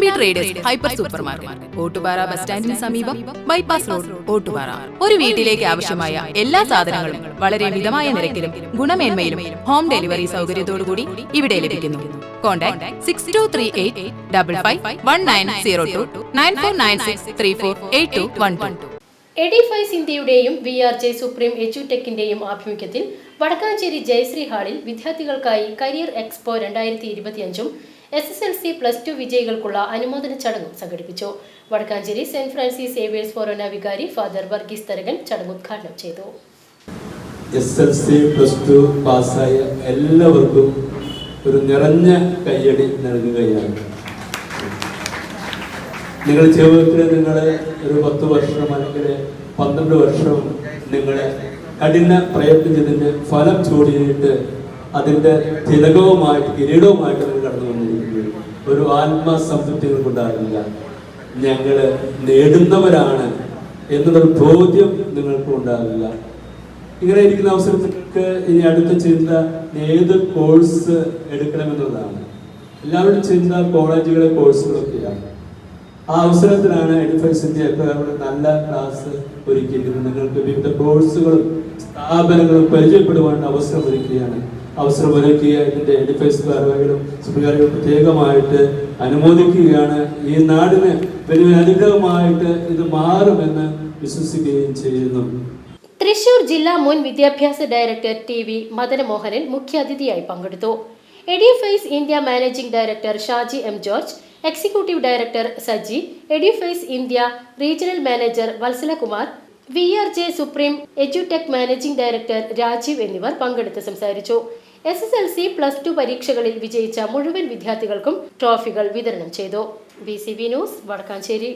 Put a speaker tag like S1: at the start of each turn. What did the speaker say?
S1: Pattambi traders hyper super market, Ottupara bus സ്റ്റാൻഡിന് സമീപം, bypass road, Ottupara. ഒരു വീട്ടിലേക്ക് ആവശ്യമായ എല്ലാ സാധനങ്ങളും വളരെ മിതമായ നിരക്കിലും ഗുണമേന്മയിലും ഹോം ഡെലിവറി സൗകര്യത്തോടുകൂടി ഇവിടെ ലഭിക്കുന്നു. കോൺടാക്ട് 6238551902 9496348212.
S2: എഡിഫൈസ് ഇന്ത്യയുടെയും VRJ സുപ്രീം എഡ്യൂടെക്കിന്റെയും ആഭിമുഖ്യത്തിൽ വടക്കാഞ്ചേരി ജയശ്രീ ഹാളിൽ വിദ്യാർത്ഥികൾക്കായി കരിയർ എക്സ്പോ 2025 SSLC +2 വിജയികൾക്കുള്ള അനുമോദന ചടങ്ങും സംഘടിപ്പിച്ചു. വടക്കാഞ്ചേരി സെന്റ് ഫ്രാൻസിസ് സേവിയേഴ്സ് ഫൊറോന വികാരി ഫാദർ വർഗീസ് തരകൻ ചടങ്ങ് ഉദ്ഘാടനം ചെയ്തു.
S3: SSLC +2 പാസ്സായ എല്ലാവർക്കും ഒരു നിറഞ്ഞ കയ്യടി നൽകുകയാണ്. നിങ്ങൾ ജീവിതത്തിൽ നിങ്ങൾ ഒരു 10 വർഷം അല്ലെങ്കിൽ 12 വർഷം നിങ്ങളെ കഠിന പ്രയത്നിച്ചതിൻ്റെ ഫലം ചൂടിയിട്ട് അതിൻ്റെ തിലകവുമായിട്ട് കിരീടവുമായിട്ട് നിങ്ങൾ കടന്നു വന്നിരിക്കുന്നത് ഒരു ആത്മസംതൃപ്തി നിങ്ങൾക്കുണ്ടാകില്ല. ഞങ്ങൾ നേടുന്നവരാണ് എന്നുള്ളൊരു ബോധ്യം നിങ്ങൾക്ക് ഉണ്ടാകില്ല. ഇങ്ങനെ ഇരിക്കുന്ന അവസരത്തിലേക്ക് ഇനി അടുത്ത ചിന്ത ഏത് കോഴ്സ് എടുക്കണമെന്നുള്ളതാണ്. എല്ലാവരും ചിന്ത കോളേജുകളെ കോഴ്സുകളൊക്കെയാണ്. ആ അവസരത്തിലാണ് എഡിഫൈസ് ഇന്ത്യ നല്ല ക്ലാസ് ഒരുക്കിയിരിക്കുന്നത്. നിങ്ങൾക്ക് വിവിധ കോഴ്സുകളും സ്ഥാപനങ്ങളും പരിചയപ്പെടുവാനുള്ള അവസരം ഒരുക്കിയ ഇതിന്റെ എഡിഫൈസ് ഭാരവാഹികളും സുപ്രീകാരികളും പ്രത്യേകമായിട്ട് അനുമോദിക്കുകയാണ്. ഈ നാടിന് വലിയ അനുഗ്രഹമായിട്ട് ഇത് മാറുമെന്ന് വിശ്വസിക്കുകയും ചെയ്യുന്നു.
S2: തൃശൂർ ജില്ലാ മുൻ വിദ്യാഭ്യാസ ഡയറക്ടർ TV മദനമോഹനൻ മുഖ്യാതിഥിയായി പങ്കെടുത്തു. Edifice India managing director Shaji M. George, executive director Saji, Edifice India regional manager Valsalakumar, VRJ supreme edutech managing director Rajeev എന്നിവർ പങ്കെടുത്ത് സംസാരിച്ചു. SSLC +2 പരീക്ഷകളിൽ വിജയിച്ച മുഴുവൻ വിദ്യാർത്ഥികൾക്കും ട്രോഫികൾ വിതരണം ചെയ്തു. BCB news, Vadakkanchery.